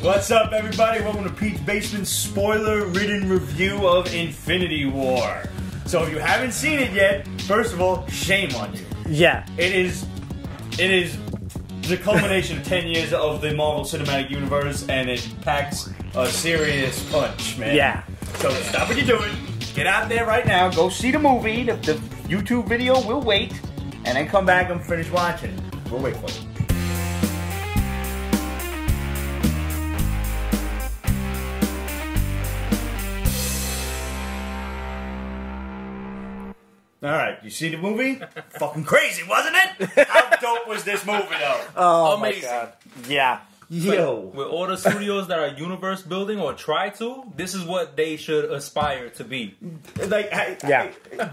What's up, everybody? Welcome to Pete's Basement's spoiler-ridden review of Infinity War. So if you haven't seen it yet, first of all, shame on you. Yeah. It is the culmination of 10 years of the Marvel Cinematic Universe, and it packs a serious punch, man. Yeah. So stop what you're doing. Get out there right now. Go see the movie. The YouTube video will wait. And then come back and finish watching it. We'll wait for you. Alright, you see the movie? Fucking crazy, wasn't it? How dope was this movie, though? Oh, amazing. my God. Yeah. Yo. With all the studios that are universe building or try to, this is what they should aspire to be. Like,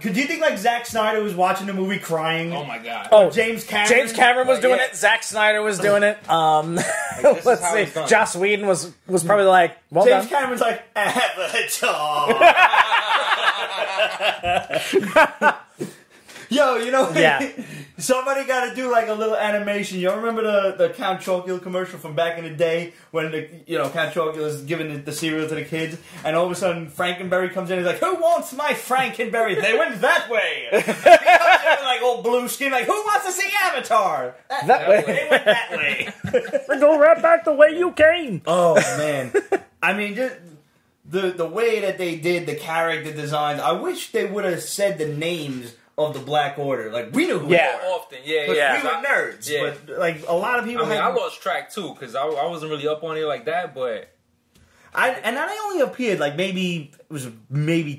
could you think like Zack Snyder was watching the movie crying? Oh my God. Oh, James Cameron. James Cameron was doing yeah. it. Zack Snyder was doing it. this Let's is how it's see. done. Joss Whedon was probably like, well James done. Cameron's like, Avatar. Yo, you know, Yeah. somebody got to do like a little animation. You remember the Count Chocula commercial from back in the day when Count Chocula is giving the cereal to the kids, and all of a sudden Frankenberry comes in and he's like, "Who wants my Frankenberry?" They went that way. He comes in with like old blue skin, like, "Who wants to see Avatar?" That way. They went that way. Go right back the way you came. Oh man, I mean, just the way that they did the character designs. I wish they would have said the names of the Black Order. Like, we knew who Yeah. they were. Often, yeah. We were nerds, Yeah. but like a lot of people. I mean, I lost track too because I wasn't really up on it like that, but and they only appeared like maybe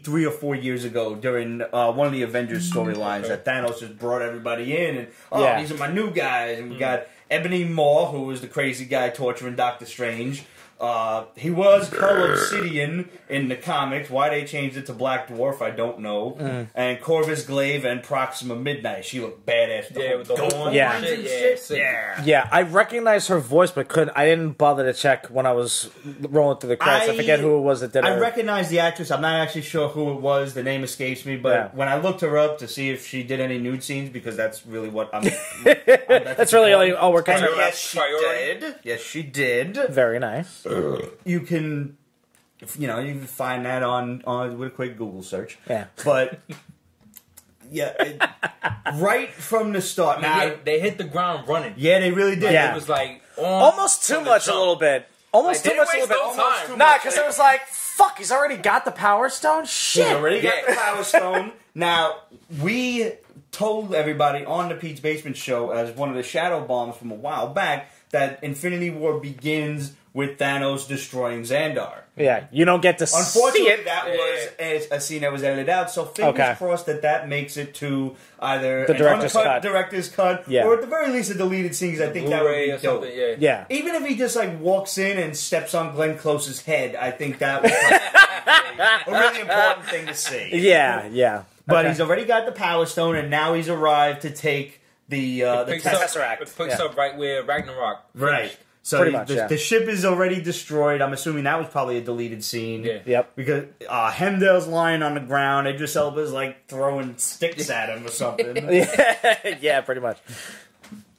3 or 4 years ago during one of the Avengers storylines that Thanos just brought everybody in and these are my new guys, and we got Ebony Maw, who was the crazy guy torturing Doctor Strange. He was Cull Obsidian in the comics. Why they changed it to Black Dwarf, I don't know. And Corvus Glaive and Proxima Midnight. She looked badass. yeah, with the horn Yeah. and shit, Yeah, I recognized her voice, but I didn't bother to check when I was rolling through the credits. I forget who it was that did it. I recognize the actress. I'm not actually sure who it was. The name escapes me. But when I looked her up to see if she did any nude scenes, because that's really what I'm... That's really all we're concerned about. Yes, she did. Yes, she did. Very nice. You can... you can find that on with a quick Google search. Yeah. But... yeah, right from the start. Now, they hit the ground running. yeah, they really did. Yeah. It was like Almost too much a little bit. Almost Like, too much a they little waste bit. no time. Nah, because it was like, fuck, he's already got the Power Stone? He's Shit. already got the Power Stone. Now, we told everybody on the Pete's Basement show as one of the shadow bombs from a while back that Infinity War begins with Thanos destroying Xandar. Yeah, you don't get to see Unfortunately, it. that was a scene that was edited out, so fingers crossed that makes it to either The an director's uncut cut. director's cut, Yeah. or at the very least a deleted scene, 'cause I think that would Blu-ray be or dope. something. Yeah. Yeah. Even if he just like walks in and steps on Glenn Close's head, I think that would be a really important thing to see. Yeah, yeah. But Okay. he's already got the Power Stone, and now he's arrived to take the Tesseract. It picks up right where Ragnarok right. finished. So Pretty much, the ship is already destroyed. I'm assuming that was probably a deleted scene. Yeah. Yep. Because Hemdale's lying on the ground. Idris Elba's like throwing sticks at him or something. Yeah, pretty much.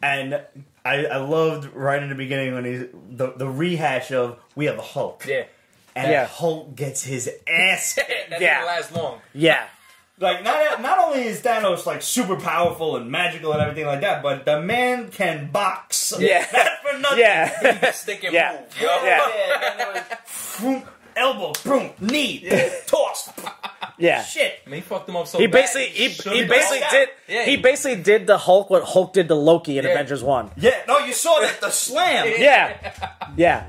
And I loved right in the beginning when he's the rehash of we have a Hulk. Yeah. And Hulk gets his ass kicked. That Yeah. didn't last long. Yeah. Like, not only is Thanos, like, super powerful and magical and everything like that, but the man can box. Yeah. Not for nothing. Yeah. Stick and Yeah. move, yo. Yeah. And it was boom, elbow, boom, knee, toss. Yeah. Shit. I mean, he fucked him up so He bad. basically he basically did the Hulk what Hulk did to Loki in Avengers 1. Yeah, no, you saw that, the slam. Yeah. Yeah.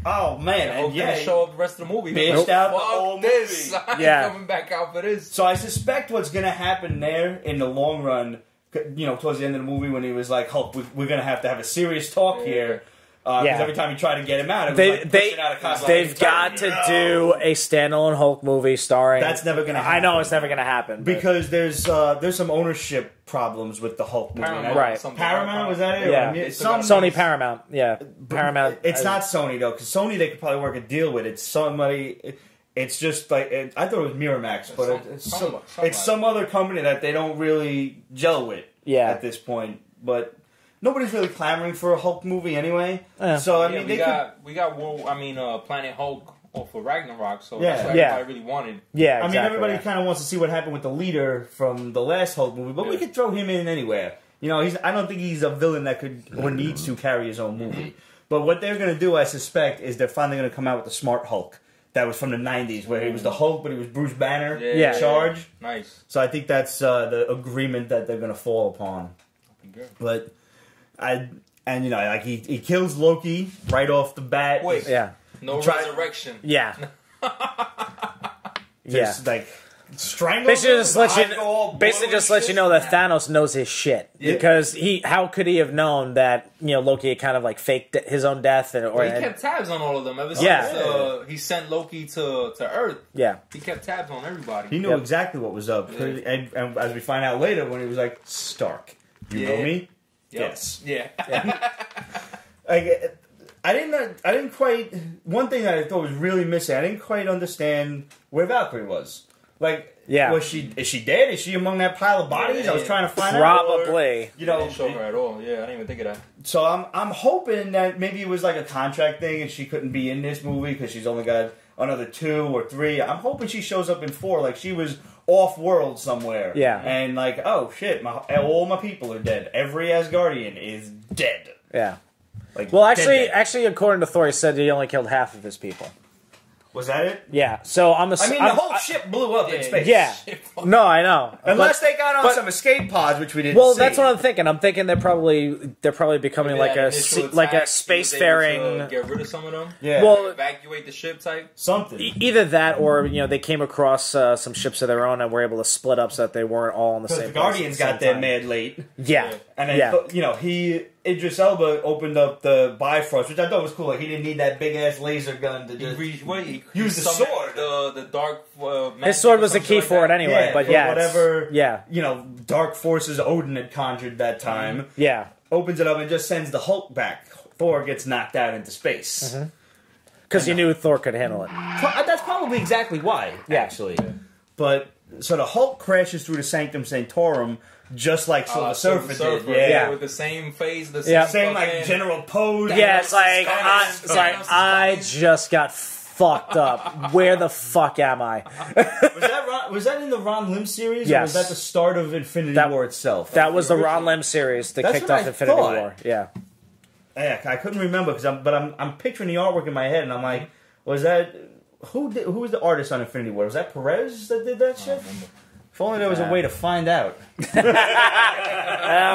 Oh, man. Hope And didn't show up the rest of the movie. Bitched out the whole Fuck this. movie. I ain't Yeah. coming back out for this. So I suspect what's going to happen there in the long run, towards the end of the movie when he was like, Hulk, we're going to have a serious talk here. Because every time you try to get him out, it was like pushing out a costume. They've got to do a standalone Hulk movie starring... That's never going to happen. I know it's never going to happen. But... Because there's some ownership problems with the Hulk movie. Paramount, Right. Paramount, was that it? Yeah. Sony Paramount. Yeah. Paramount. It's not Sony, though, because Sony they could probably work a deal with. It's somebody... It's just like... I thought it was Miramax, but it's some other company that they don't really gel with at this point. But... nobody's really clamoring for a Hulk movie anyway. So I mean, we got Planet Hulk for Ragnarok. So that's what everybody really wanted. Yeah, exactly. I mean, everybody kind of wants to see what happened with the leader from the last Hulk movie, but we could throw him in anywhere. You know, I don't think he's a villain that could or needs to carry his own movie. But what they're going to do, I suspect, is they're finally going to come out with the Smart Hulk. That was from the 90s, where he was the Hulk, but he was Bruce Banner in charge. Nice. So I think that's the agreement that they're going to fall upon. But you know, like he kills Loki right off the bat. Wait, no resurrection. Yeah. Just like strangle. Basically, just let you know that Thanos knows his shit because how could he have known that Loki had kind of like faked his own death he kept tabs on all of them ever since he sent Loki to Earth. Yeah, he kept tabs on everybody. He knew exactly what was up, and as we find out later, when he was like, "Stark, you know me." Yes. Yeah. Like, I didn't quite. One thing that I thought was really missing. I didn't quite understand where Valkyrie was. Like, is she dead? Is she among that pile of bodies? I was trying to find out. Probably. You know, didn't show her at all. Yeah, I didn't even think of that. So I'm hoping that maybe it was like a contract thing, and she couldn't be in this movie because she's only got another 2 or 3. I'm hoping she shows up in 4, like she was off world somewhere. Yeah. And like, oh shit, all my people are dead. Every Asgardian is dead. Yeah. Like, well, actually, according to Thor, he said he only killed half of his people. Was that it? Yeah. So the whole ship blew up in space. Yeah. No, I know. Unless they got on some escape pods, which we didn't. Well, see. that's what I'm thinking. I'm thinking they're probably becoming like a spacefaring. Get rid of some of them. Yeah. Well, evacuate the ship type. Something. Either that, or they came across some ships of their own and were able to split up so that they weren't all in the same. The Guardians got there mad late. Yeah. And then Idris Elba opened up the Bifrost, which I thought was cool. Like, he didn't need that big ass laser gun to just use the sword. The dark. His sword was the key for it anyway. But whatever. Dark forces Odin had conjured that time. Yeah, opens it up and just sends the Hulk back. Thor gets knocked out into space because he knew Thor could handle it. That's probably exactly why. Actually, but so the Hulk crashes through the Sanctum Sanctorum. Just like Silver Surfer did, with the same face, the same like general pose. Yeah, it's like I just got fucked up. Where the fuck am I? Was that in the Ron Lim series? Yes. Or was that the start of Infinity War itself? That was the Ron Lim series that kicked off Infinity War. Yeah. Yeah, I couldn't remember because I'm picturing the artwork in my head, and I'm like, was that who was the artist on Infinity War? Was that Perez that did that shit? If only there was a way to find out. All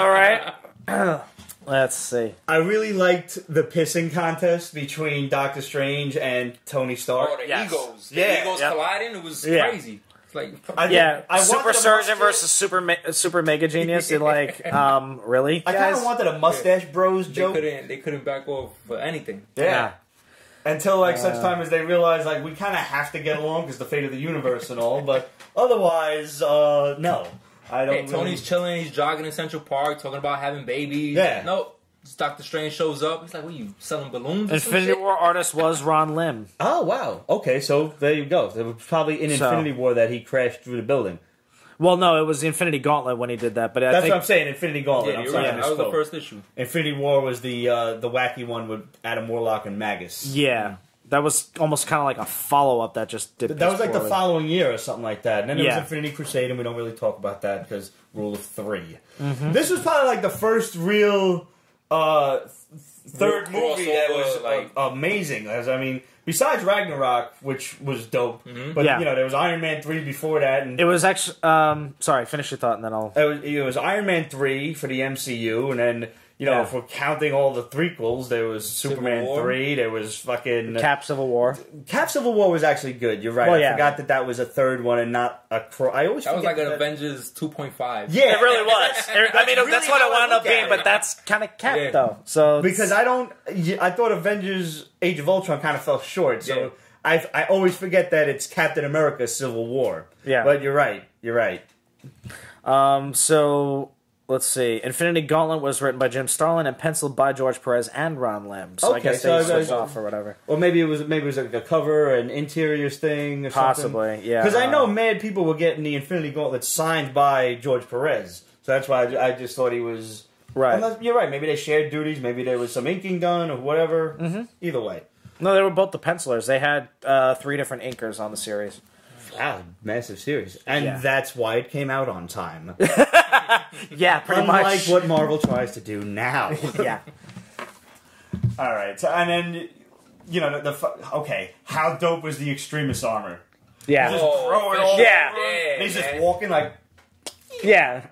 right. Let's see. I really liked the pissing contest between Doctor Strange and Tony Stark. Oh, the egos. The egos colliding. It was crazy. It's like, I Super Surgeon versus Super Mega Genius. And like, really? I kind of wanted a Mustache Bros joke. They couldn't back off for anything. Yeah. Until like such time as they realize like we kind of have to get along because the fate of the universe and all, but otherwise, no. I don't. Tony's chilling. He's jogging in Central Park, talking about having babies. Yeah. Nope. Doctor Strange shows up. He's like, "What, you selling balloons?" Infinity War artist was Ron Lim. Oh wow. Okay, so there you go. It was probably in Infinity War that he crashed through the building. Well, no, it was the Infinity Gauntlet when he did that. But that's what I'm saying. Infinity Gauntlet. Yeah, that was the first issue. Infinity War was the wacky one with Adam Warlock and Magus. Yeah. That was almost kind of like a follow-up that just did. That was like the following year or something like that. And then there was Infinity Crusade, and we don't really talk about that because Rule of 3. This was probably like the first real third movie that was like amazing. I mean, besides Ragnarok, which was dope, but there was Iron Man 3 before that. And it was actually sorry, finish your thought and then I'll. It was Iron Man 3 for the MCU, and then. If we're counting all the threequels, there was Superman 3, there was fucking... Cap Civil War. Cap Civil War was actually good, you're right. I forgot that was a third one and not a... I always that was like an Avengers 2.5. Yeah, it really was. I mean, that's what it wound up being, but that's kind of Cap, though. So because I thought Avengers Age of Ultron kind of fell short, so I always forget that it's Captain America Civil War. Yeah. But you're right. So... Let's see. Infinity Gauntlet was written by Jim Starlin and penciled by George Perez and Ron Lim. So I guess they switched off or whatever. Or maybe it was like a cover, an interiors thing, or possibly. Something. Yeah. Because I know mad people were getting the Infinity Gauntlet signed by George Perez, so that's why I just thought he was Right. Unless, you're right. Maybe they shared duties. Maybe there was some inking done or whatever. Mm-hmm. Either way. No, they were both the pencilers. They had 3 different inkers on the series. Wow, massive series. And that's why it came out on time. Yeah, pretty Unlike much. what Marvel tries to do now. Yeah. All right. So, and then, you know, okay, how dope was the Extremis armor? Yeah. Just throw it all over him, and he's just walking like... Yeah.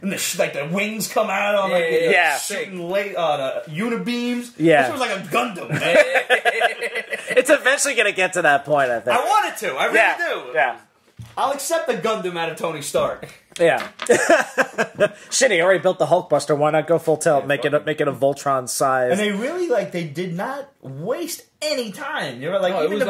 And the wings come out on shooting the unibeams. Yeah. This was like a Gundam, man. It's eventually going to get to that point, I think. I want it to. I really do. Yeah. I'll accept the Gundam out of Tony Stark. Yeah. Shit, he already built the Hulkbuster. Why not go full tilt? Make it a Voltron size. And they really, they did not waste any time. You know, it was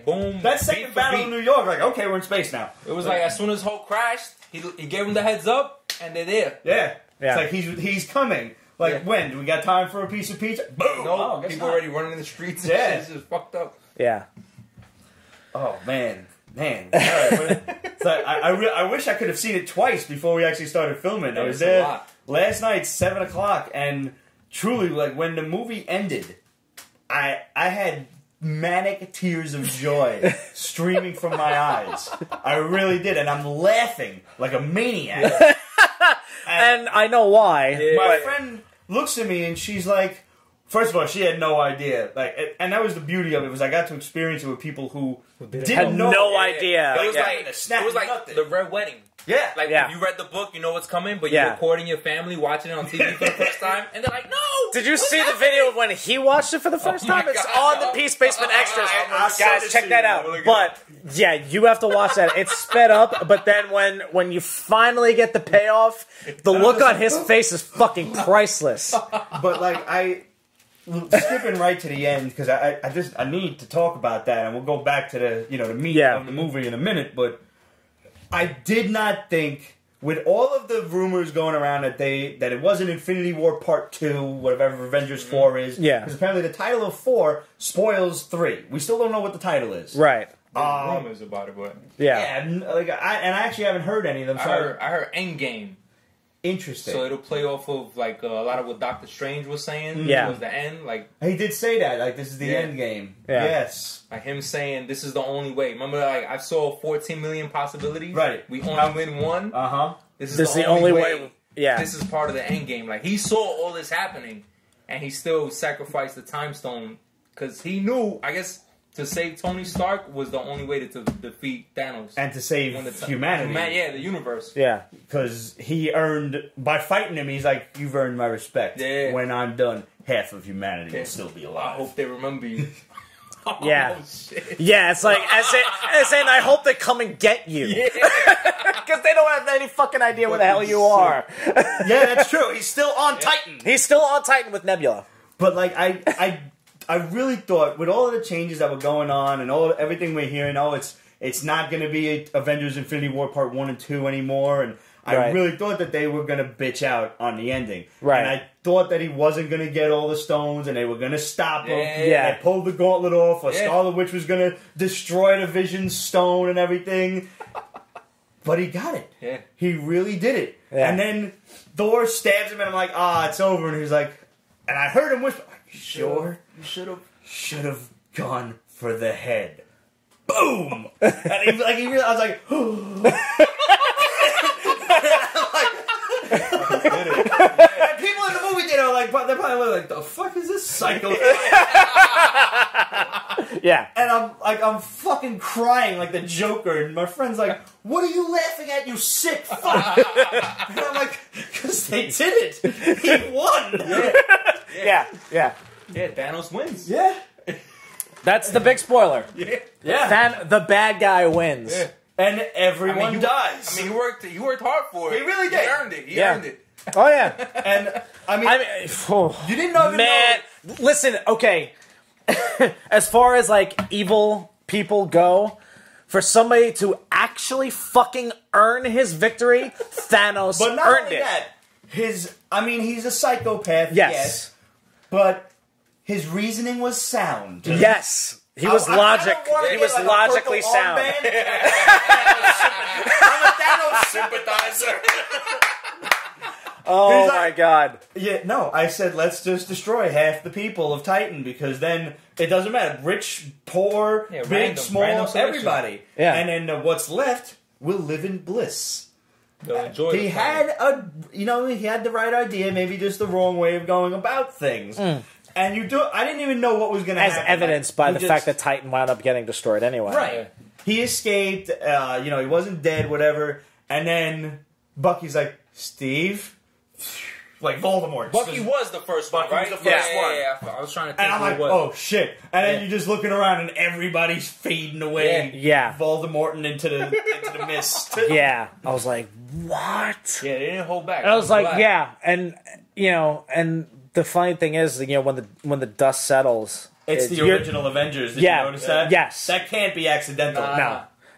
boom. That second battle in New York, okay, we're in space now. It was like, as soon as Hulk crashed, he gave him the heads up, and they're there. Yeah. It's like, he's coming. When? Do we got time for a piece of pizza? Boom! No, people already running in the streets and shit. It's just fucked up. Yeah. Oh, man. All right. So I wish I could have seen it twice before we actually started filming. I was there last night, 7 o'clock, and truly, when the movie ended, I had manic tears of joy streaming from my eyes. I really did, and I'm laughing like a maniac. And I know why. Yeah. My friend looks at me and she's like, first of all, she had no idea. And that was the beauty of it, was I got to experience it with people who didn't know. No idea. It was like the Red Wedding. Yeah. If you read the book, you know what's coming, but you're recording your family, watching it on TV for the first time, and they're like, no! Did you see the video of when he watched it for the first time? It's on the Peace Basement Extras. Guys, check that out. But, yeah, you have to watch that. It's sped up, but then when you finally get the payoff, the look on his face is fucking priceless. But, skipping right to the end, because I need to talk about that, and we'll go back to the meat of the movie in a minute, but I did not think, with all of the rumors going around that it wasn't Infinity War Part 2, whatever Avengers 4 is, because apparently the title of 4 spoils 3. We still don't know what the title is. Right. There's rumors about it, but... Yeah, and I actually haven't heard any of them. I heard Endgame. Interesting. So it'll play off of a lot of what Doctor Strange was saying towards the end. He did say that, this is the end game. Yeah. Yes. Him saying this is the only way. Remember, I saw 14 million possibilities. Right. We only win one. This is the only way. Yeah. This is part of the end game. He saw all this happening, and he still sacrificed the time stone because he knew, I guess, to save Tony Stark was the only way to defeat Thanos. And to save humanity. The universe. Yeah. Because he earned, by fighting him, he's like, you've earned my respect. Yeah. When I'm done, half of humanity will still be alive. I hope they remember you. Yeah. Oh, shit. Yeah, it's like, as saying, I hope they come and get you. Because they don't have any fucking idea where the hell you are. Yeah, that's true. He's still on Titan. He's still on Titan with Nebula. But, I really thought, with all of the changes that were going on and everything we're hearing, it's not going to be Avengers Infinity War Part 1 and 2 anymore, and I really thought that they were going to bitch out on the ending. Right. And I thought that he wasn't going to get all the stones, and they were going to stop him. Yeah. They pulled the gauntlet off, or Scarlet Witch was going to destroy the Vision Stone and everything. But he got it. Yeah. He really did it. Yeah. And then Thor stabs him, and I'm like, it's over. And he's like, and I heard him whisper, you sure? You should have gone for the head. Boom! And he really, I was like, and people in the movie theater are like, they're probably like, the fuck is this psycho? Yeah. And I'm fucking crying like the Joker, and my friend's like, what are you laughing at, you sick fuck? And I'm like, because they did it. He won. Yeah. Yeah, Thanos wins. Yeah. That's the big spoiler. Yeah. The bad guy wins. Yeah. And everyone dies. He worked hard for it. He really did. He earned it. He earned it. Oh, yeah. And, you didn't even know. Listen, okay. As far as, evil people go, for somebody to actually fucking earn his victory, Thanos but not earned only it. That, he's a psychopath, yes. But his reasoning was sound. Yes. He was He was logically sound. I'm a Thanos sympathizer. Oh my god. Yeah, no, I said let's just destroy half the people of Titan because then it doesn't matter. Rich, poor, big, random small, selection. everybody. Yeah. And then what's left will live in bliss. He had he had the right idea, maybe just the wrong way of going about things. And I didn't even know what was going to happen. As evidenced by the fact that Titan wound up getting destroyed anyway. Right. Yeah. He escaped, he wasn't dead, whatever. And then Bucky's like, Steve? Like Voldemort. Bucky was the first one, right? Was the first one. Yeah. I was trying to think And I'm like, oh shit. And then you're just looking around and everybody's fading away. Yeah. Voldemorting into the mist. Yeah. I was like, what? Yeah, they didn't hold back. And I was like, black. yeah. And, and the funny thing is, when the dust settles... It's the original Avengers. Did you notice that? Yes. That can't be accidental.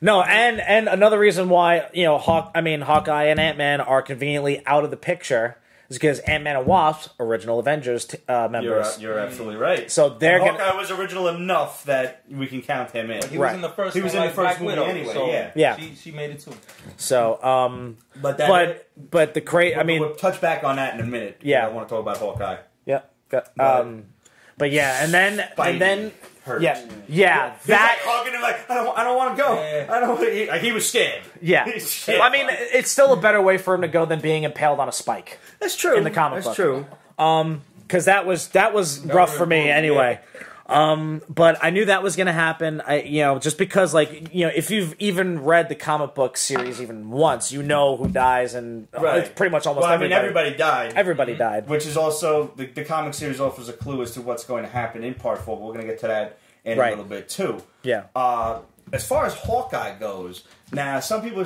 No, and another reason why, Hawkeye and Ant-Man are conveniently out of the picture is because Ant-Man and Wasp, original Avengers members. You're absolutely right. So they're Hawkeye was original enough that we can count him in. He was in the first. He was in the first movie anyway. So yeah. She made it too. So, but the crate. I mean, we'll touch back on that in a minute. Yeah, I want to talk about Hawkeye. Yeah. But yeah, and then. Hurt. Yeah. He's like hugging him like, I don't want to go. Yeah. I don't. He was scared. Yeah. I mean, it's still a better way for him to go than being impaled on a spike. That's true. In the comic book. That's true. Because that was rough for me anyway. But I knew that was going to happen. Just because, if you've even read the comic book series even once, you know who dies, and it's pretty much almost everybody died. Everybody died. Which is also, the comic series offers a clue as to what's going to happen in Part 4. We're going to get to that in a little bit, too. Yeah. As far as Hawkeye goes, now, some people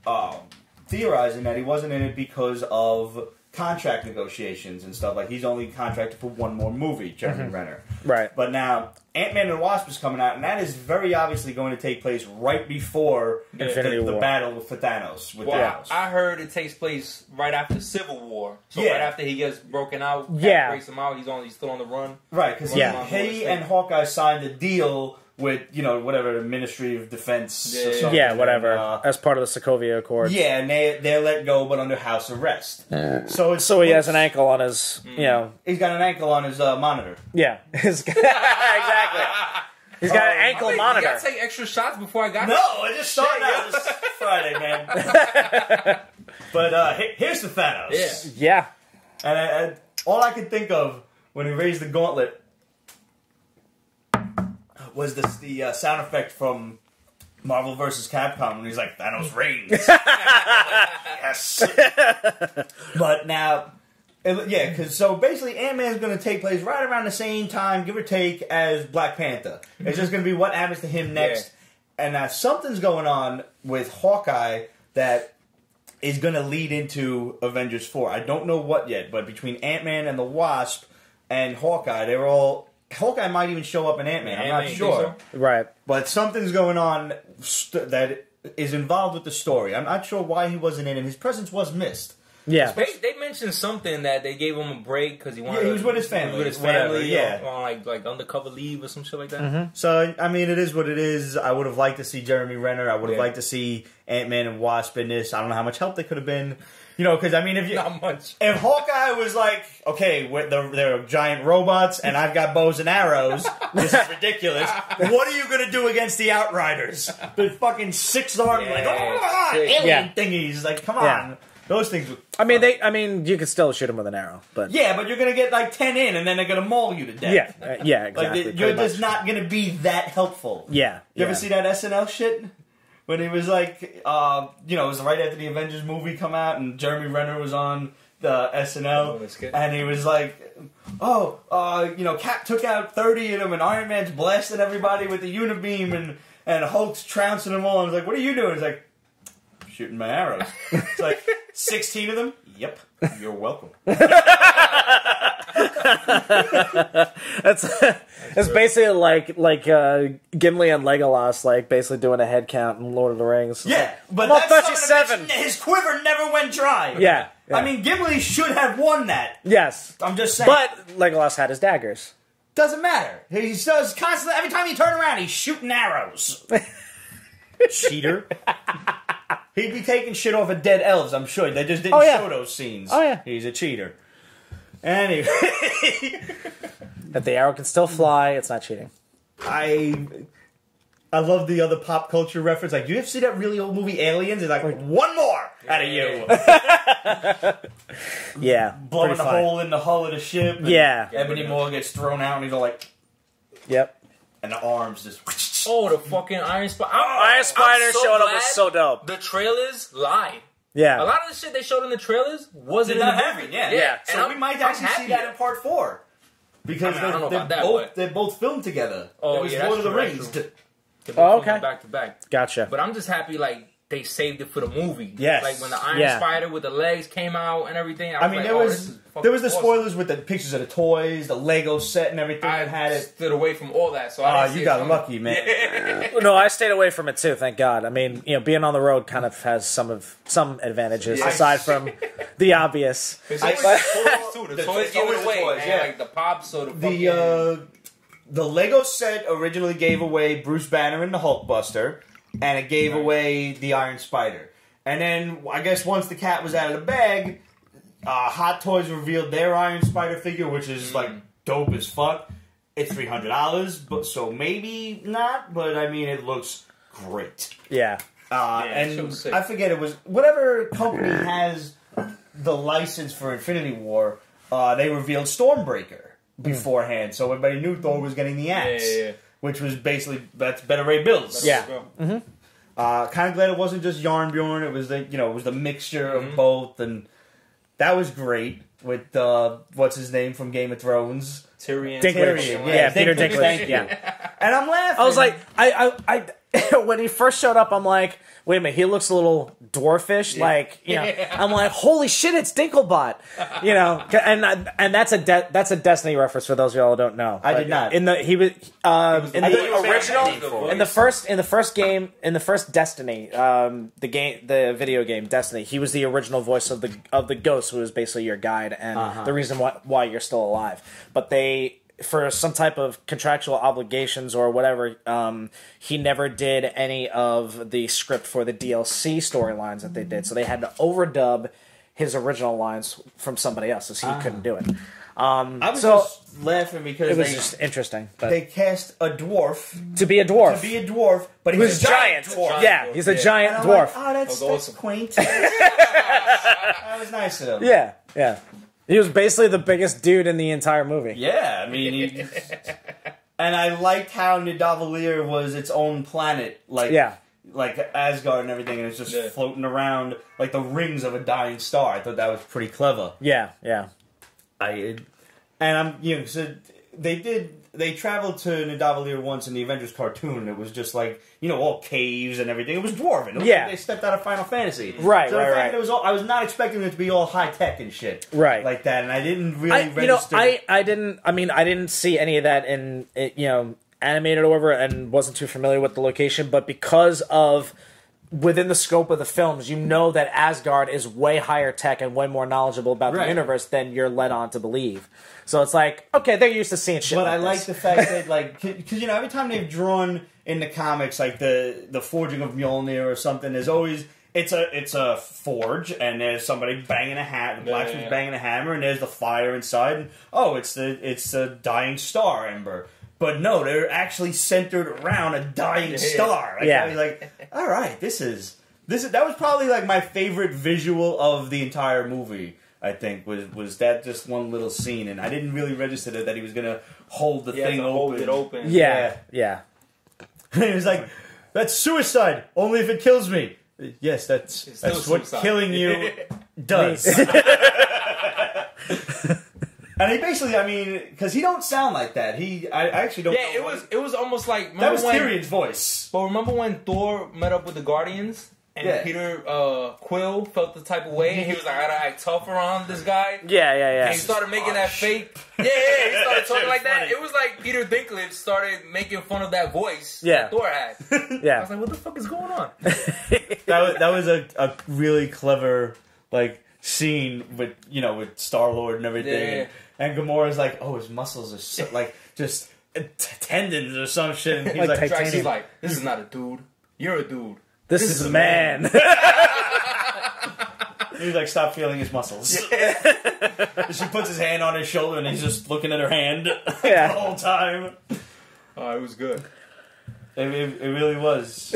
are theorizing that he wasn't in it because of contract negotiations and stuff. Like, he's only contracted for one more movie, Jeremy Renner. Right. But now, Ant-Man and the Wasp is coming out, and that is very obviously going to take place right before the battle with Thanos. Thanos. I heard it takes place right after Civil War. So right after he gets broken out, breaks him out, he's still on the run. Right, because he and Hawkeye signed a deal with, the Ministry of Defense or something. Yeah, whatever. As part of the Sokovia Accord. Yeah, and they're let go, but under house arrest. So he has an ankle on his, He's got an ankle on his monitor. Yeah. Exactly. He's got an ankle monitor. You gotta take extra shots before I got No, I just started out this Friday, man. But here's the Thanos. Yeah. And all I could think of when he raised the gauntlet was the sound effect from Marvel vs. Capcom when he's like, Thanos reigns. Yes. But now, so basically Ant-Man's going to take place right around the same time, give or take, as Black Panther. It's just going to be what happens to him next. Yeah. And now something's going on with Hawkeye that is going to lead into Avengers 4. I don't know what yet, but between Ant-Man and the Wasp and Hawkeye, Hawkeye might even show up in Ant-Man. I'm not sure. So? Right. But something's going on that is involved with the story. I'm not sure why he wasn't in it. His presence was missed. Yeah. They mentioned something that they gave him a break because he wanted. Yeah, he was with his family. On like undercover leave or some shit like that. Mm-hmm. So I mean, it is what it is. I would have liked to see Jeremy Renner. I would have liked to see Ant-Man and Wasp in this. I don't know how much help they could have been. Because I mean, not much. If Hawkeye was like, okay, they're giant robots, and I've got bows and arrows, this is ridiculous. What are you gonna do against the Outriders? The fucking six-armed alien thingies. Like, come on, those things. I mean, you could still shoot him with an arrow, but but you're gonna get like 10 in, and then they're gonna maul you to death. Yeah, exactly. Like, you're just not gonna be that helpful. Yeah. You ever see that SNL shit? When he was like, it was right after the Avengers movie come out, and Jeremy Renner was on the SNL, and he was like, Cap took out 30 of them, and Iron Man's blasting everybody with the unibeam, and Hulk's trouncing them all, and he's like, what are you doing? He's like, shooting my arrows. It's like, 16 of them? Yep, you're welcome. That's basically like Gimli and Legolas, basically doing a head count in Lord of the Rings. Yeah, but well, that's 37. His quiver never went dry. Yeah. I mean, Gimli should have won that. Yes. I'm just saying. But Legolas had his daggers. Doesn't matter. He does constantly, every time you turn around, he's shooting arrows. Cheater. He'd be taking shit off of dead elves, I'm sure. They just didn't show those scenes. Oh, yeah. He's a cheater. Anyway. If the arrow can still fly, it's not cheating. I love the other pop culture reference. Like, you ever see that really old movie Aliens? It's like, one more out of you. Yeah. Blowing the hole in the hull of the ship. Yeah. Ebony Maw gets thrown out and he's all like... Yep. And the arms just... Oh, the fucking Iron Spider. Iron Spider showing up was so dope. The trailers lied. Yeah. A lot of the shit they showed in the trailers wasn't in the movie. Yeah. So we might actually see that in part 4. Because I don't know about that, they're both filmed together. Oh, it was yeah, Lord of the true, Rings. Okay. Back to back. Gotcha. But I'm just happy, like, they saved it for the movie. Yes. Like, when the Iron Spider with the legs came out and everything. I mean, there was the spoilers with the pictures of the toys, the Lego set and everything. I had it. stood away from all that, so I you got lucky, man. No, I stayed away from it too, thank God. I mean, being on the road kind of has some advantages aside from the obvious. It's always the toys, too. The toys give it away. Toys, Like, the pops or the Lego set originally gave away Bruce Banner and the Hulkbuster, and it gave away the Iron Spider. And then, I guess once the cat was out of the bag, Hot Toys revealed their Iron Spider figure, which is, like, dope as fuck. It's $300, but so maybe not, but, I mean, it looks great. Yeah. And I forget, it was... Whatever company has the license for Infinity War, they revealed Stormbreaker beforehand, so everybody knew Thor was getting the axe. Which was basically, that's Better Ray Bills. Yeah. Kind of glad it wasn't just Yarnbjorn. It was the mixture of both, and that was great with what's his name from Game of Thrones, Tyrion. Yeah, Peter Dinklage. Yeah. And I'm laughing. I was like, I when he first showed up, I'm like, wait a minute, he looks a little dwarfish, like, I'm like, holy shit, it's Dinklebot, and that's a Destiny reference for those of y'all who don't know. I did not. In the first Destiny, the video game Destiny, he was the original voice of the ghost, who was basically your guide and the reason why you're still alive. But for some type of contractual obligations or whatever, he never did any of the script for the DLC storylines that they did. So they had to overdub his original lines from somebody else, so he couldn't do it. I was just laughing because it was just interesting. But they cast a dwarf to be a dwarf. But he was a giant dwarf. Yeah, he's a giant dwarf. Like, that's quaint. That was nice of him. Yeah. He was basically the biggest dude in the entire movie. Yeah, I mean, and I liked how Nidavellir was its own planet, like Asgard and everything, and it's just floating around like the rings of a dying star. I thought that was pretty clever. Yeah. So they traveled to Nidavellir once in the Avengers cartoon. It was just like, all caves and everything. It was dwarven. It was like they stepped out of Final Fantasy. Right. It was I was not expecting it to be all high tech and shit. Right. Like that, and I didn't really register. I didn't see any of that in animated or whatever, and wasn't too familiar with the location, but because of within the scope of the films, that Asgard is way higher tech and way more knowledgeable about the universe than you're led on to believe. So it's like, okay, they're used to seeing shit. But I like the fact that, like, because every time they've drawn in the comics, like the forging of Mjolnir or something, there's always it's a forge, and there's somebody banging a hat, the blacksmith banging a hammer, and there's the fire inside, and it's the dying star ember. But no, they're actually centered around a dying star. I was like, all right, that was probably like my favorite visual of the entire movie. I think was that just one little scene, and I didn't really register that he was gonna hold the thing open. Hold it open. Yeah. He was like, "That's suicide. Only if it kills me." Yes, that's what killing you does. And he basically, because he don't sound like that. I actually don't. Yeah, it was almost like that was Tyrion's voice. But remember when Thor met up with the Guardians? And Peter Quill felt the type of way, and he was like, I gotta act tough around this guy. Yeah. And he started making that fake. He started talking like that. It was like Peter Dinklage started making fun of that voice that Thor had. I was like, what the fuck is going on? that was a really clever scene with Star-Lord and everything. And Gamora's like, oh, his muscles are so, like just tendons or some shit. And he's Drax is like, this is not a dude. You're a dude. This is a man. He's like, stop feeling his muscles. She puts his hand on his shoulder and he's just looking at her hand the whole time. Oh, it was good. It really was.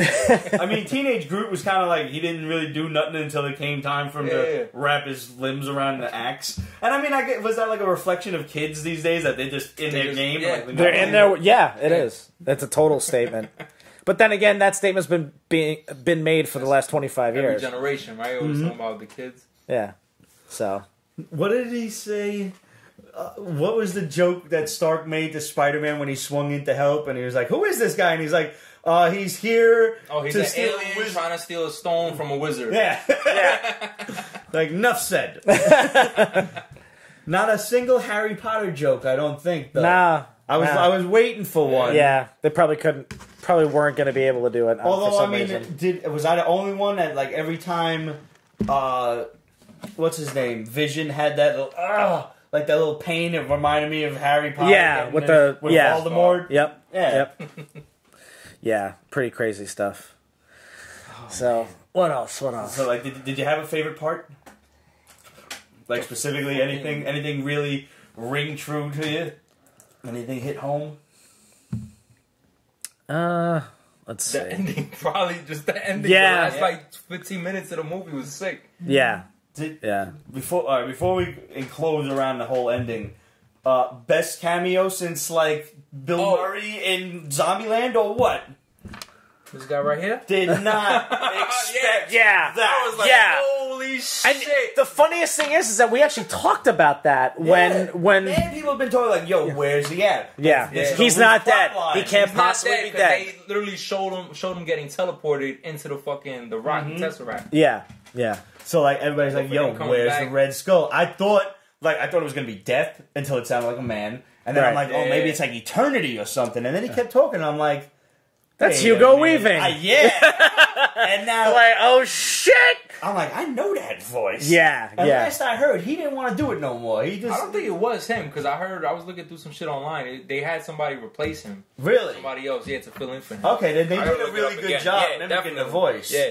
I mean, Teenage Groot was kind of like, he didn't really do nothing until it came time for him to wrap his limbs around the axe. And I mean, was that like a reflection of kids these days, that they're just in their game? Yeah. Like, they're in there. Yeah, it is. That's a total statement. But then again, that statement's been made for the last 25 years. Every generation, right? Always talking about the kids. Yeah. So. What did he say? What was the joke that Stark made to Spider-Man when he swung in to help? And he was like, who is this guy? And he's like, he's here. Oh, he's to an steal alien trying to steal a stone from a wizard. Yeah. Like, enough said. Not a single Harry Potter joke, I don't think, though. Nah. I was waiting for one. Yeah, they probably weren't going to be able to do it. Although, I mean, was I the only one that, like, every time, what's his name? Vision had that little, like that little pain, it reminded me of Harry Potter. Yeah, with Voldemort. Yep. Yeah. Yep. Yeah, pretty crazy stuff. So, what else? So, like, did you have a favorite part? Like, specifically anything really ring true to you? Anything hit home? Let's see. The ending, probably just the ending. Yeah. The last, like, 15 minutes of the movie was sick. Yeah. Before we enclose around the whole ending, best cameo since, like, Bill Murray in Zombieland or what? This guy right here? Did not expect that. I was like, holy shit. And the funniest thing is that we actually talked about that when Man, people have been talking like, yo, where's he at? Yeah. He's not dead. He can't possibly be dead. They literally showed him getting teleported into the rotten Tesseract. Yeah. Yeah. So, like, everybody's like, yo, where's the Red Skull? I thought it was going to be death until it sounded like a man. And then I'm like, maybe it's like eternity or something. And then he kept talking, and I'm like, that's Hugo Weaving. And now, like, oh shit! I'm like, I know that voice. Yeah, and last I heard, he didn't want to do it no more. I don't think it was him, because I was looking through some shit online. They had somebody replace him. Really? Somebody else, to fill in for him. Okay, then they did a really good job mimicking the voice. Yeah.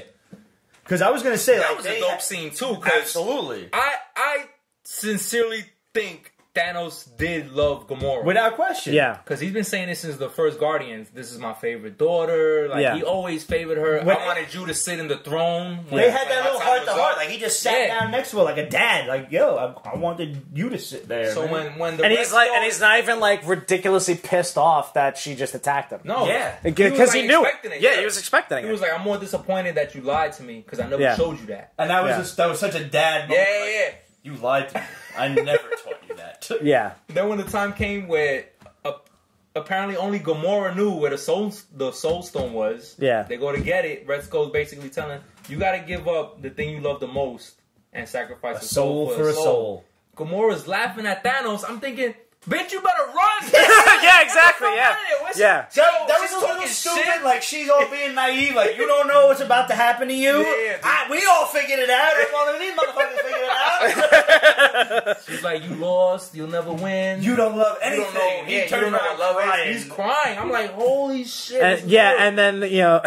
Because I was going to say, that was a dope scene too. Absolutely. I sincerely think Thanos did love Gamora. Without question. Yeah. Because he's been saying this since the first Guardians. This is my favorite daughter. Like, he always favored her. I wanted you to sit in the throne. They had that little heart-to-heart. Like, he just sat down next to her like a dad. Like, yo, I wanted you to sit there. So when the and he's not even, like, ridiculously pissed off that she just attacked him. No. Yeah. Because he knew it. Yeah, he was expecting it. He was like, I'm more disappointed that you lied to me because I never showed you that. And that was such a dad moment. Yeah. You lied to me. I never taught you that. Yeah. Then when the time came where apparently only Gamora knew where the soul stone was. Yeah. They go to get it. Red Skull's basically telling you got to give up the thing you love the most and sacrifice a soul for a soul. Gamora's laughing at Thanos. I'm thinking, bitch, you better run. Yeah, exactly. Yeah. Yeah. That was a little stupid. Shit. Like, she's all being naive. Like, you don't know what's about to happen to you. Yeah, we all figured it out. One of these motherfuckers figured it out. She's like, you lost. You'll never win. You don't love anything. You don't know. He turned around crying. He's crying. I'm like, holy shit. And then, you know...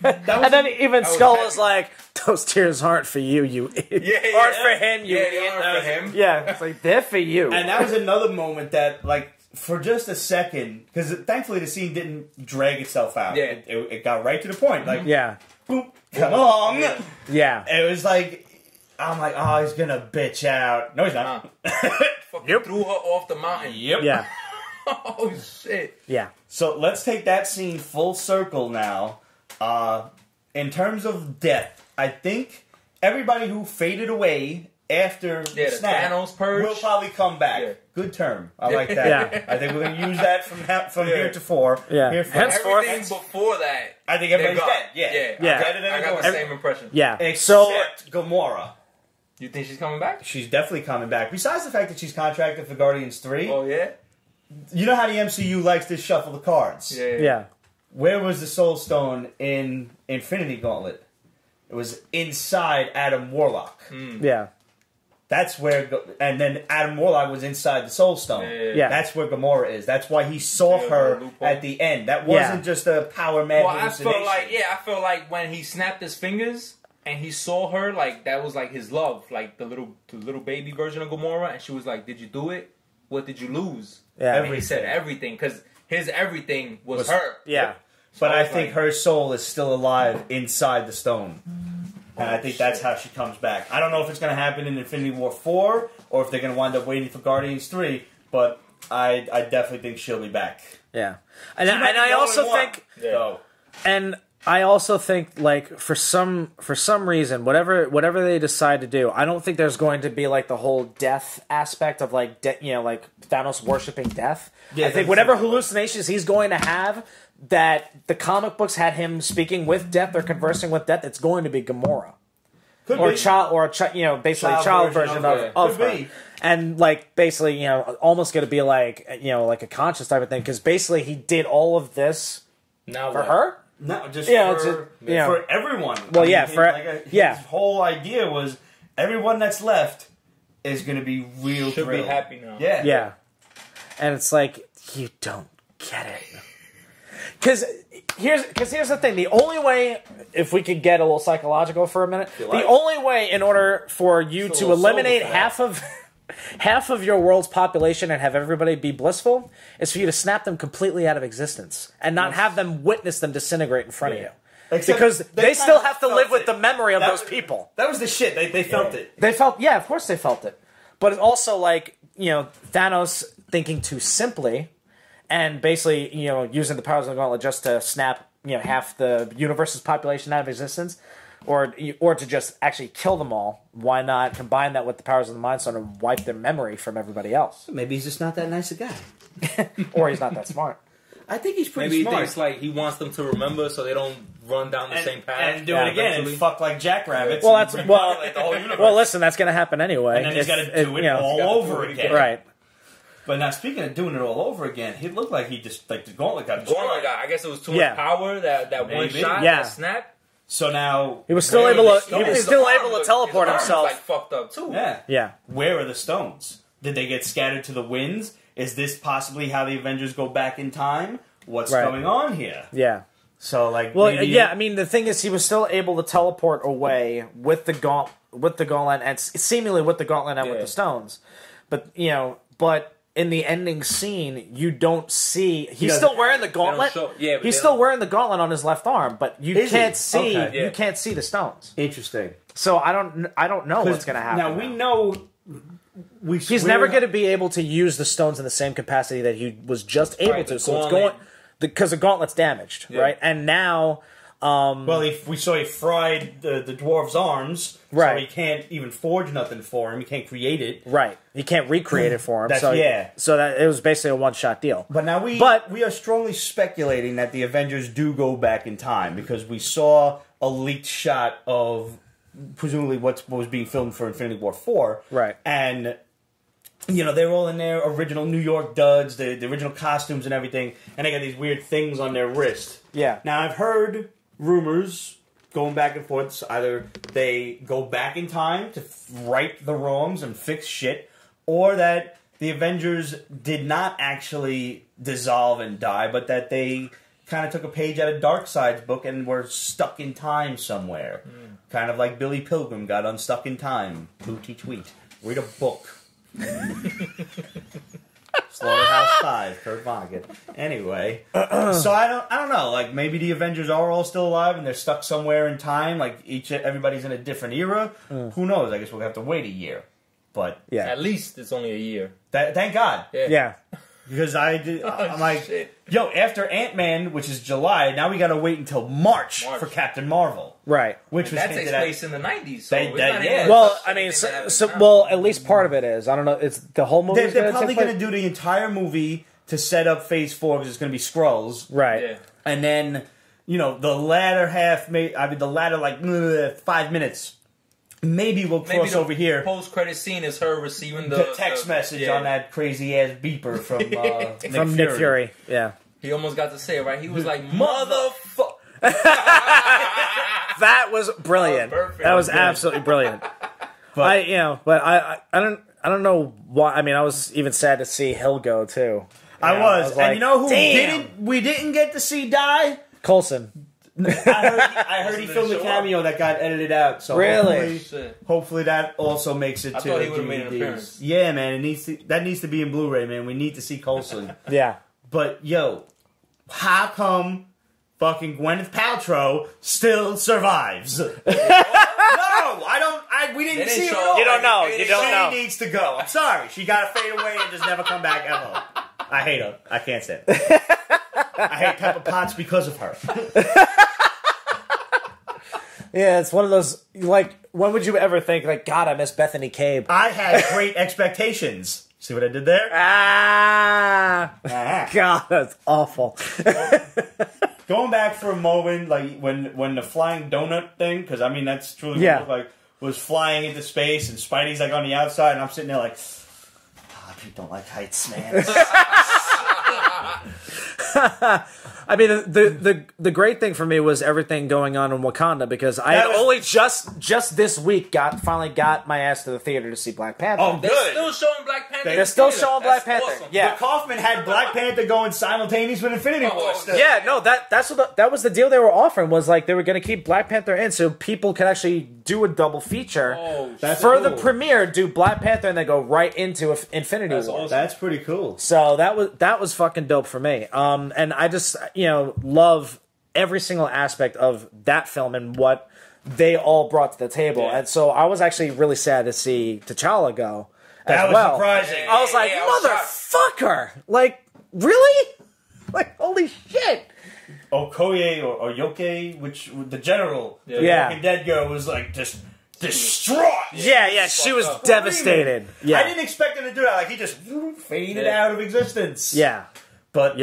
and then even Skull was like, those tears aren't for you, you idiot. Aren't for him, you idiot. They aren't for him. Yeah, it's like, they're for you. And that was another moment that, like, for just a second, because thankfully the scene didn't drag itself out. Yeah. It got right to the point. Like, boom, come on. Yeah. It was like, I'm like, oh, he's gonna bitch out. No, he's not. Fucking threw her off the mountain. Yep. Yeah. Oh, shit. Yeah. So let's take that scene full circle now. In terms of death, I think everybody who faded away after the snap Thanos purge will probably come back. Yeah. Good term. I like that. Yeah. I think we're going to use that from here to four. Yeah. Henceforth. Everything before that, I think everybody's dead. Yeah. I got the same impression. Yeah. Except Gamora. You think she's coming back? She's definitely coming back. Besides the fact that she's contracted for Guardians 3. Oh, yeah? You know how the MCU likes to shuffle the cards. Yeah. Where was the Soul Stone in Infinity Gauntlet? It was inside Adam Warlock. Yeah. That's where, and then Adam Warlock was inside the Soul Stone. Yeah. That's where Gamora is. That's why he saw her at the end. That wasn't just a power mad hallucination. I feel like when he snapped his fingers and he saw her, like that was like his love, like the little baby version of Gamora, and she was like, "Did you do it? What did you lose?" Yeah, and he said everything because his everything was her. Yeah, so but I think her soul is still alive inside the stone. And I think that's how she comes back. I don't know if it's going to happen in Infinity War 4 or if they're going to wind up waiting for Guardians 3, but I definitely think she'll be back. Yeah. And I also think... Yeah. And I also think, like, for some reason, whatever they decide to do, I don't think there's going to be, like, the whole death aspect of, like, like Thanos worshipping death. Yeah, I think whatever hallucinations he's going to have... that the comic books had him speaking with death or conversing with death, it's going to be Gamora. Or basically a child version of her. And, like, basically, almost going to be like, like a conscious type of thing, because basically he did all of this for her? No, just for everyone. Well, his whole idea was everyone that's left is going to be real Should be happy now. Yeah. Yeah. And it's like, you don't get it. Because here's the thing. The only way, if we could get a little psychological for a minute, the only way in order for you to eliminate half of your world's population and have everybody be blissful is for you to snap them completely out of existence and not have them witness them disintegrate in front of you. Except because they still have to live with the memory of those people. That was the shit. They felt it. They felt, of course they felt it. But it's also like, Thanos thinking too simply. And basically, using the powers of the gauntlet just to snap, half the universe's population out of existence, or to just actually kill them all. Why not combine that with the powers of the Mind Stone and wipe their memory from everybody else? Maybe he's just not that nice a guy, or he's not that smart. I think he's pretty smart. Maybe he thinks like he wants them to remember, so they don't run down the same path and do it again and fuck like jackrabbits. Well, that's well. Listen, that's going to happen anyway. And then he's got to do it all over again, right? But now, speaking of doing it all over again, he looked like he just, like, the gauntlet got destroyed. I guess it was too much power, that one shot, that snap. So now... He was still able to teleport himself. Like, fucked up, too. Yeah. Where are the stones? Did they get scattered to the winds? Is this possibly how the Avengers go back in time? What's going on here? Yeah. So, like... Well, I mean, the thing is, he was still able to teleport away with the gauntlet, and seemingly with the gauntlet and with the stones. But, but... in the ending scene, you don't see... He's still wearing the gauntlet. He's still wearing the gauntlet on his left arm, but you can't see. You can't see the stones. Interesting. So I don't know what's going to happen. Now we know he's never going to be able to use the stones in the same capacity that he was just able to. So it's going because the gauntlet's damaged, right? And now. We saw he fried the dwarf's arms, so he can't even forge nothing for him. He can't create it. Right. He can't recreate it for him. So that it was basically a one-shot deal. But now we are strongly speculating that the Avengers do go back in time because we saw a leaked shot of presumably what was being filmed for Infinity War 4. Right. And they're all in their original New York duds, the original costumes and everything, and they got these weird things on their wrist. Yeah. Now I've heard rumors going back and forth. So either they go back in time to right the wrongs and fix shit, or that the Avengers did not actually dissolve and die, but that they kind of took a page out of Darkseid's book and were stuck in time somewhere. Kind of like Billy Pilgrim got unstuck in time. Booty tweet. Read a book. Slaughterhouse 5, Kurt Vonnegut. Anyway, so I don't know. Like maybe the Avengers are all still alive and they're stuck somewhere in time. Like everybody's in a different era. Who knows? I guess we'll have to wait a year. But at least it's only a year. Thank God. Yeah. Because I'm like, shit. After Ant-Man, which is July, now we got to wait until March for Captain Marvel. Right. Which that takes place in the 90s. So well, I mean, at least part of it is. I don't know. It's the whole movie. They're probably going to do the entire movie to set up Phase 4 because it's going to be Skrulls. Right. Yeah. And then, the latter half, the latter 5 minutes. Maybe we'll cross over here. Post-credit scene is her receiving the text message on that crazy-ass beeper from Nick Fury. Yeah. He almost got to say it, right? He was like, motherfucker. That was brilliant. That was absolutely brilliant. But I don't know why. I mean, I was even sad to see Hill go too. I was like, and you know who damn. we didn't get to see die? Coulson. I heard he filmed a cameo that got edited out. So really, hopefully that also makes it I to thought the he would've made an DVDs. appearance. Yeah, man, that needs to be in Blu-ray, man. We need to see Coulson. yeah. But yo, how come fucking Gwyneth Paltrow still survives? No, I don't. We didn't see her. You don't know. You don't know. She needs to go. I'm sorry. She got to fade away and just never come back ever. I hate her. I can't stand it. I hate Pepper Potts because of her. Yeah, it's one of those, like, when would you ever think, like, God, I miss Bethany Cabe? I had great expectations. See what I did there? God, that's awful. Going back for a moment, like, when the flying donut thing, because, I mean, that's truly what it looked like, was flying into space, and Spidey's, like, on the outside, and I'm sitting there like, people don't like heights, man. I mean, the great thing for me was everything going on in Wakanda, because I only just this week finally got my ass to the theater to see Black Panther. Oh, good. They're still showing Black Panther. They're still showing Black Panther. Awesome. Yeah. But Kaufman had Black Panther going simultaneous with Infinity War. Yeah, no, that was the deal they were offering, was like they were going to keep Black Panther in so people could actually do a double feature for the premiere, do Black Panther, and then go right into Infinity War. Awesome. That's pretty cool. So that was fucking dope for me. And I just love every single aspect of that film and what they all brought to the table. Yeah. And so I was actually really sad to see T'Challa go. That was surprising. I was like, motherfucker! Like, really? Like, holy shit! Okoye or Yoke, which the general, the Walking Dead girl, was like just distraught. Yeah, she was devastated. Yeah. I didn't expect him to do that. Like, he just faded out of existence. Yeah. But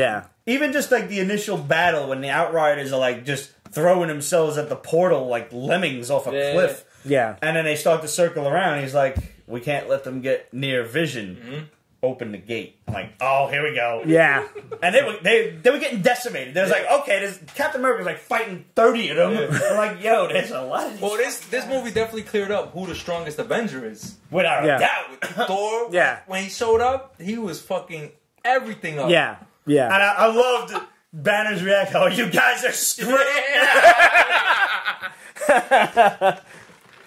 even just like the initial battle when the Outriders are like just throwing themselves at the portal like lemmings off a cliff. Yeah. And then they start to circle around. He's like, we can't let them get near vision. Mm-hmm. Open the gate. I'm like, oh, here we go. Yeah. And they were getting decimated. There's like, okay, there's Captain America's like fighting 30 of them. Yeah. I'm like, yo, there's a lot of these. Well, this movie definitely cleared up who the strongest Avenger is. Without a doubt. Thor, when he showed up, he was fucking everything up. Yeah. Yeah. And I loved Banner's reaction. Oh, you guys are screwed.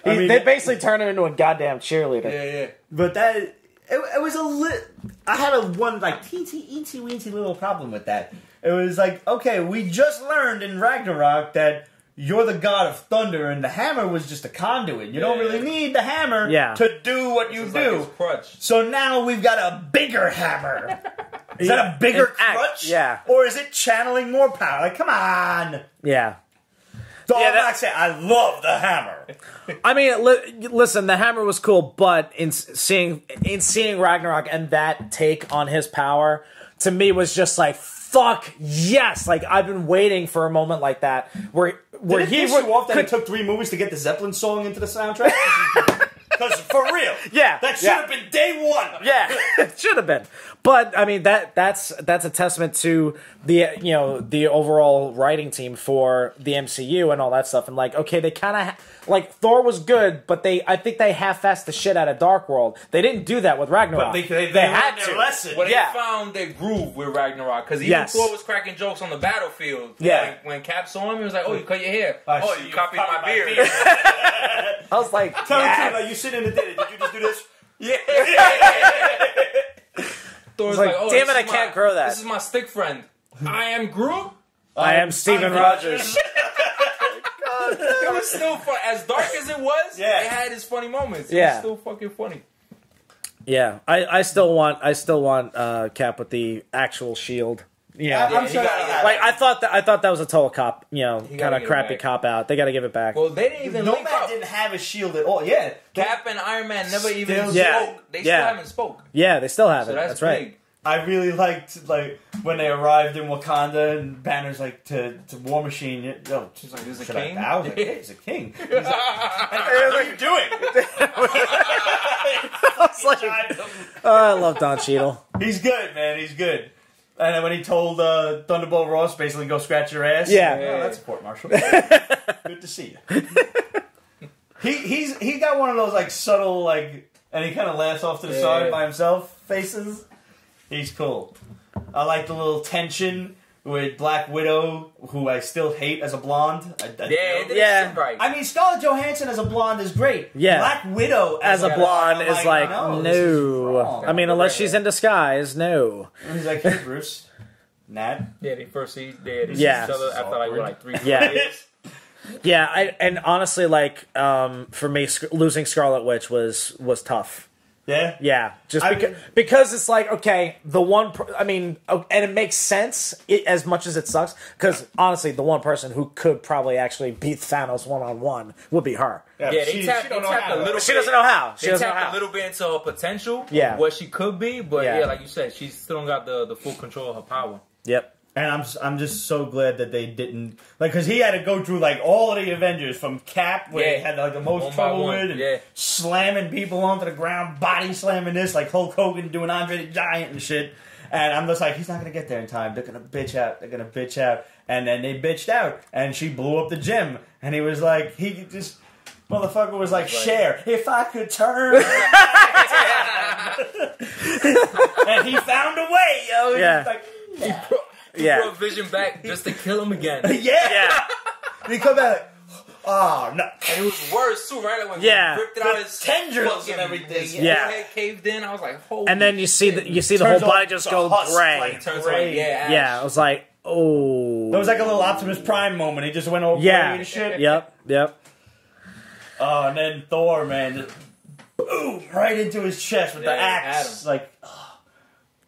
They basically turned him into a goddamn cheerleader. Yeah. But that... It was a lit. I had a one like teensy little problem with that. It was like, okay, we just learned in Ragnarok that you're the god of thunder, and the hammer was just a conduit. You don't really need the hammer to do what you do. Like crutch. So now we've got a bigger hammer. Is that a bigger crutch? Yeah. Or is it channeling more power? Like, come on. Yeah. So I'm not saying I love the hammer. I mean, listen, the hammer was cool, but in seeing Ragnarok and that take on his power, to me was just like, fuck yes! Like, I've been waiting for a moment like that where Did it off that it took 3 movies to get the Zeppelin song into the soundtrack? Because for real, that should have been day one. Yeah, it should have been. But I mean, that's a testament to the the overall writing team for the MCU and all that stuff. And like, okay, they kind of like Thor was good, but I think they half-assed the shit out of Dark World. They didn't do that with Ragnarok. But they had their lesson. Well, they found their groove with Ragnarok, because even Thor was cracking jokes on the battlefield. Yeah, when Cap saw him, he was like, "Oh, you cut your hair. Oh, you copied my beard." I was like, "Tell me, like, you sitting in the theater. Did you just do this?" Yeah. Thor's like, damn it, I can't grow that. This is my stick friend. I am Groot. I am Steven Rogers. It was still fun. As dark as it was, it had its funny moments. It was still fucking funny. Yeah, I still want Cap with the actual shield. Yeah, I'm sure. Like I thought that was a total cop, kind of crappy cop out. They got to give it back. Well, they didn't even. Nomad didn't have a shield at all. Yeah, Cap and Iron Man never even spoke. They still haven't spoke. Yeah, they still haven't. So that's right. big. I really liked when they arrived in Wakanda and Banner's like to War Machine. Yo, she's like, "Is a king?" I was like, "Yeah, he's a king." He's like, what are you doing? I was like, I love Don Cheadle. He's good, man. He's good. And then when he told Thunderbolt Ross basically go scratch your ass. Yeah. That's a court martial. Good to see you. He got one of those like subtle like, and he kind of laughs off to the side by himself faces. He's cool. I like the little tension with Black Widow, who I still hate as a blonde. Right. I mean, Scarlett Johansson as a blonde is great. Yeah. Black Widow as a blonde is like, no. I mean, unless she's in disguise, no. And he's like, hey, Bruce. Nat? Yeah, they first see each other after like 3 years. Yeah, and honestly, like, for me, losing Scarlet Witch was tough. Yeah? Yeah, just because it's like, okay, the one, and it makes sense as much as it sucks, because honestly, the one person who could probably actually beat Thanos one-on-one would be her. Yeah, they tapped a little bit. She doesn't know how. They tapped a little bit into her potential, what she could be, but like you said, she still don't got the full control of her power. Yep. And I'm just so glad that they didn't, like, because he had to go through like all of the Avengers, from Cap, where he had like the most trouble with, and slamming people onto the ground, body slamming this, like Hulk Hogan doing Andre the Giant and shit. And I'm just like, he's not gonna get there in time. They're gonna bitch out. And then they bitched out, and she blew up the gym. And he was like, motherfucker was like, Cher, if I could turn. And he found a way, yo. Yeah. He was like, He brought Vision back just to kill him again. yeah. And he come back like, oh, no. And it was worse, too, right? Like when he ripped it out his tendrils and everything. His forehead caved in. I was like, holy And then you see the whole body just go gray. Like, turns gray. Yeah, I was like, oh. There was like a little Optimus Prime moment. He just went over gray and shit. Yep. Oh, and then Thor, man, just boom, right into his chest with the axe. Like, oh,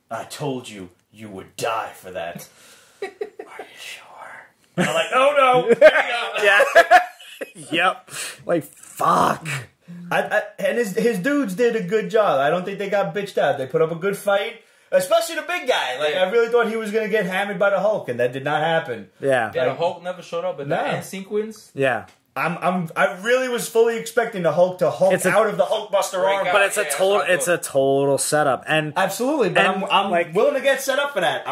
I told you would die for that. Are you sure? And I'm like, oh no. Yep. Like, fuck. And his dudes did a good job. I don't think they got bitched out. They put up a good fight. Especially the big guy. Like, I really thought he was going to get hammered by the Hulk, and that did not happen. Yeah. The Hulk never showed up in the end sequence. Yeah. I really was fully expecting the Hulk to Hulk out of the Hulkbuster arm, but it's a total setup, and absolutely. But I'm like willing to get set up for that.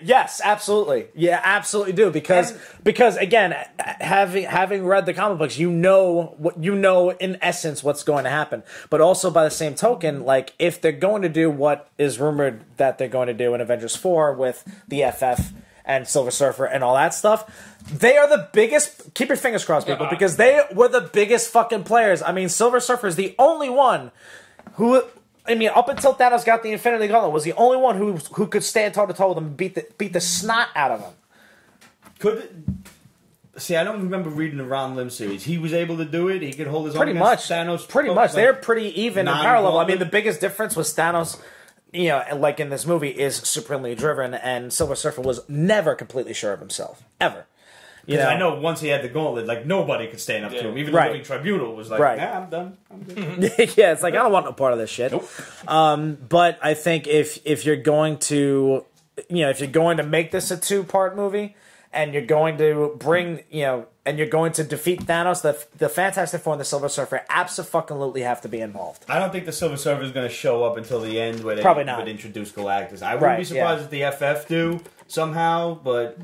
Yes, absolutely. Yeah, absolutely do because again, having read the comic books, you know in essence what's going to happen. But also by the same token, like if they're going to do what is rumored that they're going to do in Avengers 4 with the FF and Silver Surfer and all that stuff. They are the biggest. Keep your fingers crossed, people, because they were the biggest fucking players. I mean, Silver Surfer is the only one who. I mean, up until Thanos got the Infinity Gauntlet, was the only one who could stand toe to toe with him and beat the snot out of him. See, I don't remember reading the Ron Lim series. He was able to do it. He could hold his own against Thanos. Pretty much, they're pretty even in parallel. I mean, the biggest difference was Thanos. You know, like in this movie, is supremely driven, and Silver Surfer was never completely sure of himself, ever. You know, I know once he had the gauntlet, like nobody could stand up to him. Even the Living Tribunal was like, "Nah, I'm done. Yeah, it's like I don't want no part of this shit. Nope. But I think if you're going to, make this a 2-part movie, and you're going to bring, and you're going to defeat Thanos, the Fantastic Four and the Silver Surfer absolutely have to be involved. I don't think the Silver Surfer is going to show up until the end where they would introduce Galactus. I wouldn't be surprised if the FF do somehow, but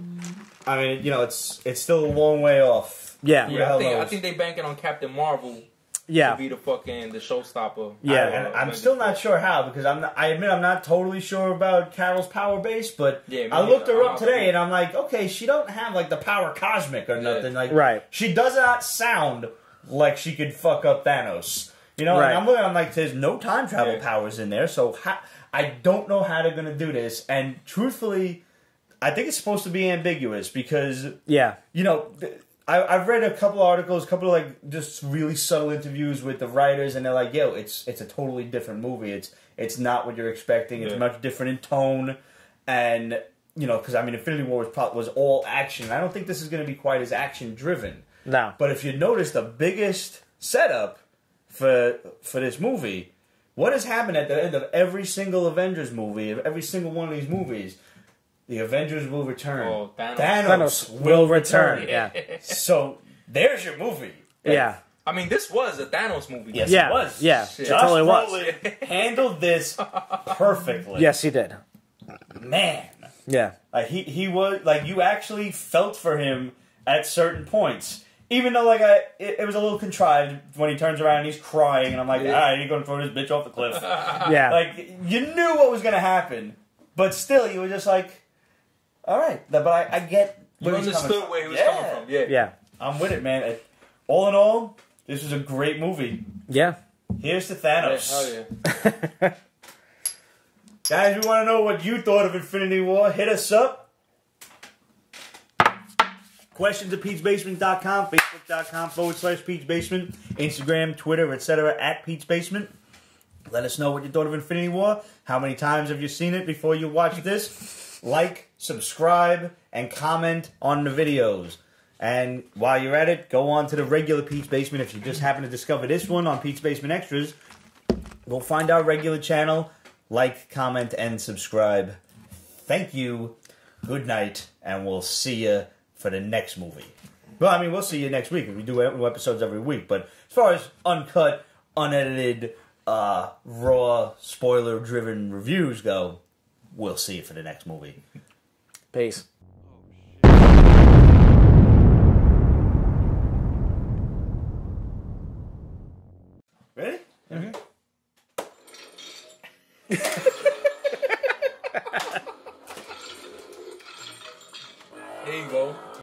I mean, it's still a long way off. Yeah, I think they banking on Captain Marvel. To be the showstopper. Yeah, and I'm still not sure how, because I admit I'm not totally sure about Carol's power base, but I looked her up today and I'm like, okay, she don't have like the power cosmic or nothing. Like, she does not sound like she could fuck up Thanos. You know, and I'm looking, I'm like, there's no time travel powers in there, so I don't know how they're gonna do this. And truthfully, I think it's supposed to be ambiguous because I've read a couple articles, a couple of like just really subtle interviews with the writers, and they're like, "Yo, it's a totally different movie. It's not what you're expecting. It's much different in tone, and because I mean, Infinity War was all action. I don't think this is going to be quite as action driven. No, but if you notice, the biggest setup for this movie, what has happened at the end of every single Avengers movie, every single one of these movies. The Avengers will return. Oh, Thanos will return. Yeah. So there's your movie. Yeah. I mean, this was a Thanos movie. Yes, it was. Yeah, Josh it totally was. Handled this perfectly. Yes, he did. Man. Yeah. Like he was like you actually felt for him at certain points. even though like it was a little contrived when he turns around and he's crying, and I'm like, you're gonna throw this bitch off the cliff. Yeah. Like you knew what was gonna happen, but still you were just like, all right. But I get. You understood where he was coming from. Yeah. I'm with it, man. All in all, this was a great movie. Yeah. Here's to Thanos. Yeah. Guys, we want to know what you thought of Infinity War. Hit us up. Questions at Pete'sBasement.com, Facebook.com/Pete'sBasement, Instagram, Twitter, etc. at Pete'sBasement. Let us know what you thought of Infinity War. How many times have you seen it before you watch this? Like, subscribe, and comment on the videos. And while you're at it, go on to the regular Pete's Basement. If you just happen to discover this one on Pete's Basement Extras, go find our regular channel. Like, comment, and subscribe. Thank you. Good night, and we'll see you for the next movie. Well, I mean, we'll see you next week. We do new episodes every week. But as far as uncut, unedited, raw, spoiler-driven reviews go, we'll see you for the next movie. Peace. Ready? Mm-hmm. There you go.